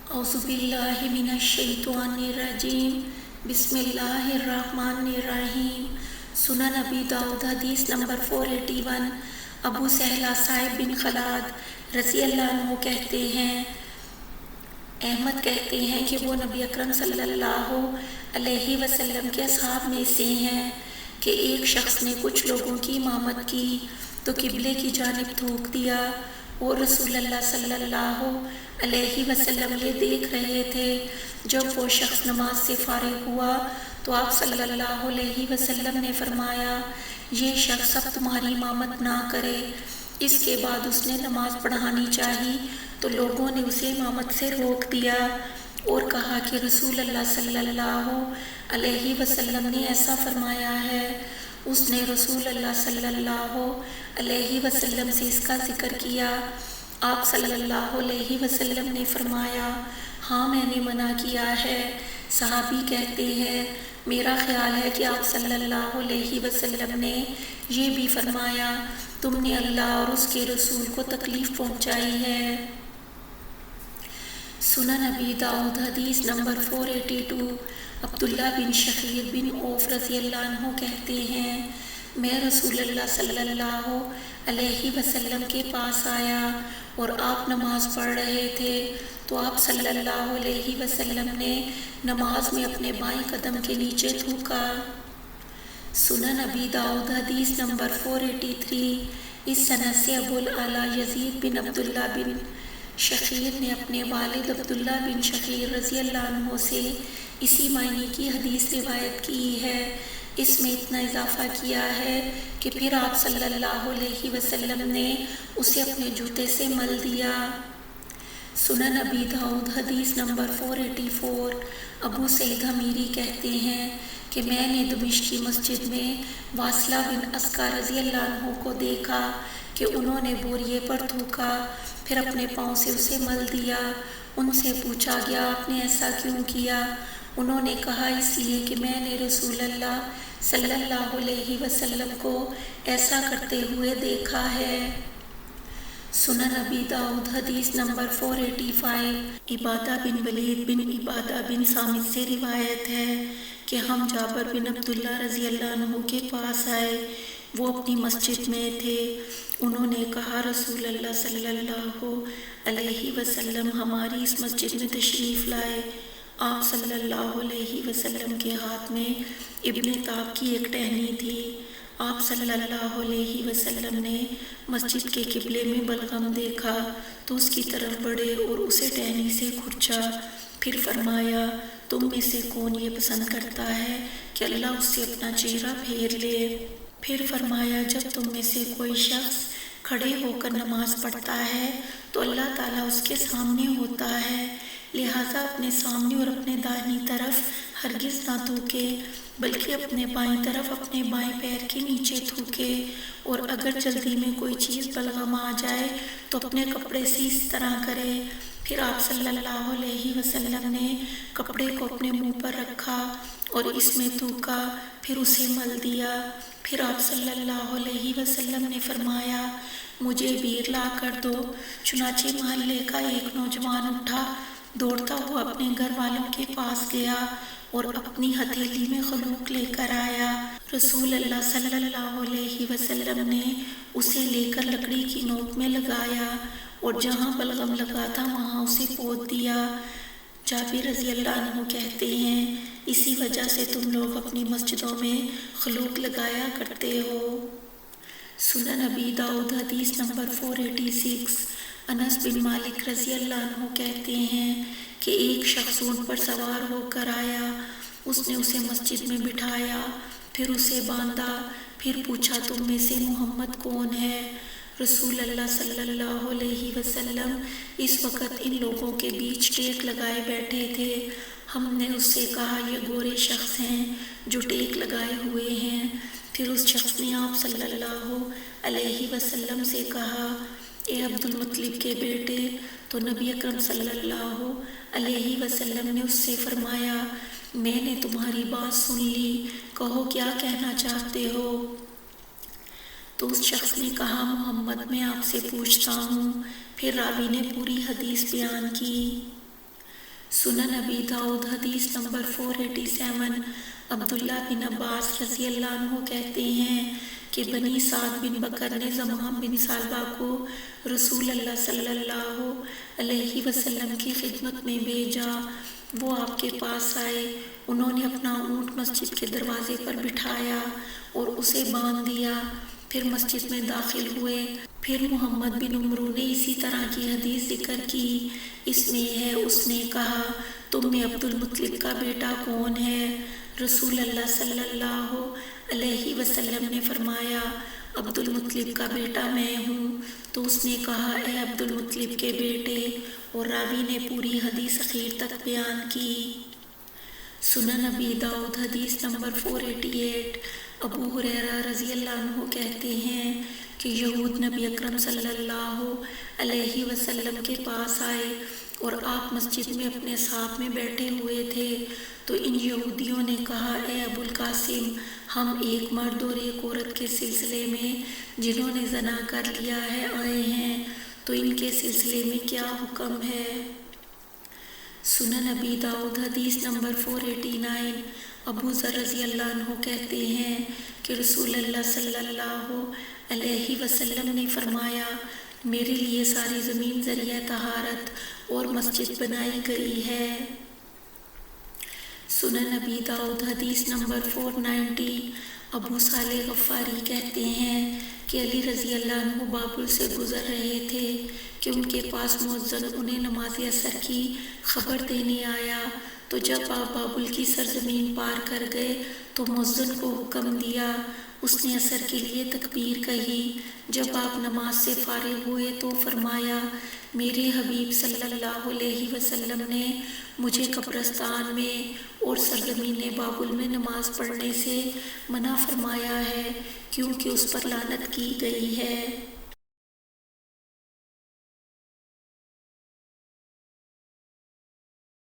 اعوذ باللہ من الشیطان الرجیم بسم اللہ الرحمن الرحیم۔ سنن ابی داؤد حدیث نمبر 481۔ ابو سہلہ صاحب بن خلاد رضی اللہ عنہ کہتے ہیں، احمد کہتے ہیں کہ وہ نبی اکرم صلی اللہ علیہ وسلم کے اصحاب میں سے ہیں کہ ایک شخص نے کچھ لوگوں کی امامت کی تو قبلے کی جانب تھوک دیا، اور رسول اللہ صلی اللہ علیہ وسلم یہ دیکھ رہے تھے۔ جب وہ شخص نماز سے فارغ ہوا تو آپ صلی اللہ علیہ وسلم نے فرمایا، یہ شخص اب تمہاری امامت نہ کرے۔ اس کے بعد اس نے نماز پڑھانی چاہی تو لوگوں نے اسے امامت سے روک دیا اور کہا کہ رسول اللہ صلی اللہ علیہ وسلم نے ایسا فرمایا ہے۔ اس نے رسول اللہ صلی اللہ علیہ وسلم سے اس کا ذکر کیا۔ آپ صلی اللہ علیہ وسلم نے فرمایا، ہاں میں نے منع کیا ہے۔ صحابی کہتے ہیں، میرا خیال ہے کہ آپ صلی اللہ علیہ وسلم نے یہ بھی فرمایا، تم نے اللہ اور اس کے رسول کو تکلیف پہنچائی ہے۔ سنن ابی داؤد حدیث نمبر 482۔ عبداللہ بن شقیق بن عوف رضی اللہ عنہ کہتے ہیں، میں رسول اللہ صلی اللہ علیہ وسلم کے پاس آیا اور آپ نماز پڑھ رہے تھے تو آپ صلی اللہ علیہ وسلم نے نماز میں اپنے بائیں قدم کے نیچے تھوکا۔ سنن ابی داؤد حدیث نمبر 483۔ اس سند سے ابو الاعلیٰ یزید بن عبداللہ بن شقیق نے اپنے والد عبداللہ بن شقیق رضی اللہ عنہ سے اسی معنی کی حدیث روایت کی ہے۔ اس میں اتنا اضافہ کیا ہے کہ پھر آپ صلی اللہ علیہ وسلم نے اسے اپنے جوتے سے مل دیا۔ سنن ابی داؤد حدیث نمبر 484۔ ابو سعید حمیری کہتے ہیں کہ میں نے دمشق کی مسجد میں واصلہ بن اسقع رضی اللہ عنہ کو دیکھا کہ انہوں نے بوریے پر تھوکا، پھر اپنے پاؤں سے اسے مل دیا۔ ان سے پوچھا گیا، آپ نے ایسا کیوں کیا؟ انہوں نے کہا، اس لیے کہ میں نے رسول اللہ صلی اللہ علیہ وسلم کو ایسا کرتے ہوئے دیکھا ہے۔ سنن ابی داؤد حدیث نمبر 485۔ عبادہ بن ولید بن عبادہ بن صامت سے روایت ہے کہ ہم جابر بن عبداللہ رضی اللہ عنہ کے پاس آئے، وہ اپنی مسجد میں تھے۔ انہوں نے کہا، رسول اللہ صلی اللہ علیہ وسلم ہماری اس مسجد میں تشریف لائے۔ آپ صلی اللہ علیہ وسلم کے ہاتھ میں ابن تاب کی ایک ٹہنی تھی۔ آپ صلی اللہ علیہ وسلم نے مسجد کے قبلے میں بلغم دیکھا تو اس کی طرف بڑھے اور اسے ٹہنی سے کھرچا، پھر فرمایا، تم میں سے کون یہ پسند کرتا ہے کہ اللہ اس سے اپنا چہرہ پھیر لے؟ پھر فرمایا، جب تم میں سے کوئی شخص کھڑے ہو کر نماز پڑھتا ہے تو اللہ تعالیٰ اس کے سامنے ہوتا ہے، لہٰذا اپنے سامنے اور اپنے دائیں طرف ہرگز نہ تھوکے، بلکہ اپنے بائیں طرف اپنے بائیں پیر کے نیچے تھوکے، اور اگر جلدی میں کوئی چیز بلغم آ جائے تو اپنے کپڑے سے اس طرح کرے۔ پھر آپ صلی اللہ علیہ وسلم نے کپڑے کو اپنے منہ پر رکھا اور اس میں تھوکا، پھر اسے مل دیا۔ پھر آپ صلی اللہ علیہ وسلم نے فرمایا، مجھے بیر لا کر دو۔ چنانچہ محلے کا ایک نوجوان اٹھا، دوڑتا ہوا اپنے گھر والوں کے پاس گیا اور اپنی ہتھیلی میں خلوق لے کر آیا۔ رسول اللہ صلی اللہ علیہ وسلم نے اسے لے کر لکڑی کی نوک میں لگایا اور جہاں بلغم لگا تھا وہاں اسے پوت دیا۔ جابر رضی اللہ عنہ کہتے ہیں، اسی وجہ سے تم لوگ اپنی مسجدوں میں خلوق لگایا کرتے ہو۔ سنن ابی داؤد حدیث نمبر 486۔ انس بن مالک رضی اللہ عنہ کہتے ہیں کہ ایک شخص اونٹ پر سوار ہو کر آیا، اس نے اسے مسجد میں بٹھایا، پھر اسے باندھا، پھر پوچھا، تم میں سے محمد کون ہے؟ رسول اللہ صلی اللہ علیہ وسلم اس وقت ان لوگوں کے بیچ ٹیک لگائے بیٹھے تھے۔ ہم نے اس سے کہا، یہ گورے شخص ہیں جو ٹیک لگائے ہوئے ہیں۔ پھر اس شخص نے آپ صلی اللہ علیہ وسلم سے کہا، اے عبد المطلب کے بیٹے، تو نبی اکرم صلی اللہ علیہ وسلم نے اس سے فرمایا، میں نے تمہاری بات سن لی، کہو کیا کہنا چاہتے ہو؟ تو اس شخص نے کہا، محمد میں آپ سے پوچھتا ہوں۔ پھر راوی نے پوری حدیث بیان کی۔ سنن ابی داؤد حدیث نمبر 487 عبداللہ بن عباس رضی اللہ عنہ کہتے ہیں کہ بنی سعد بن بکر نے زمام بن ثعلبہ کو رسول اللہ صلی اللہ علیہ وسلم کی خدمت میں بھیجا۔ وہ آپ کے پاس آئے، انہوں نے اپنا اونٹ مسجد کے دروازے پر بٹھایا اور اسے باندھ دیا، پھر مسجد میں داخل ہوئے۔ پھر محمد بن عمرو نے اسی طرح کی حدیث ذکر کی، اس میں ہے اس نے کہا تم میں عبد المطلب کا بیٹا کون ہے؟ رسول اللہ صلی اللہ علیہ وسلم نے فرمایا عبد المطلب کا بیٹا میں ہوں۔ تو اس نے کہا اے عبد المطلب کے بیٹے، اور راوی نے پوری حدیث اخیر تک بیان کی۔ سنن ابی داؤد حدیث نمبر 488 ابو ہریرہ رضی اللہ عنہ کہتے ہیں کہ یہود نبی اکرم صلی اللہ علیہ وسلم کے پاس آئے اور آپ مسجد میں اپنے صاحب میں بیٹھے ہوئے تھے، تو ان یہودیوں نے کہا اے ابو القاسم، ہم ایک مرد اور ایک عورت کے سلسلے میں جنہوں نے زنا کر لیا ہے آئے ہیں، تو ان کے سلسلے میں کیا حکم ہے؟ سنن ابی داؤد حدیث نمبر 489 ابو ذر رضی اللہ عنہ کہتے ہیں کہ رسول اللہ صلی اللہ علیہ وسلم نے فرمایا میرے لیے ساری زمین ذریعہ طہارت اور مسجد بنائی گئی ہے۔ سنن ابی داؤد حدیث نمبر 490 ابو صالح غفاری کہتے ہیں کہ علی رضی اللہ عنہ بابل سے گزر رہے تھے کہ ان کے پاس مؤذن انہیں نماز عصر کی خبر دینے آیا، تو جب آپ بابل کی سرزمین پار کر گئے تو مؤذن کو حکم دیا، اس نے عصر کے لیے تکبیر کہی۔ جب آپ نماز سے فارغ ہوئے تو فرمایا میرے حبیب صلی اللہ علیہ وسلم نے مجھے قبرستان میں اور سرزمین بابل میں نماز پڑھنے سے منع فرمایا ہے، کیونکہ اس پر لعنت کی گئی ہے۔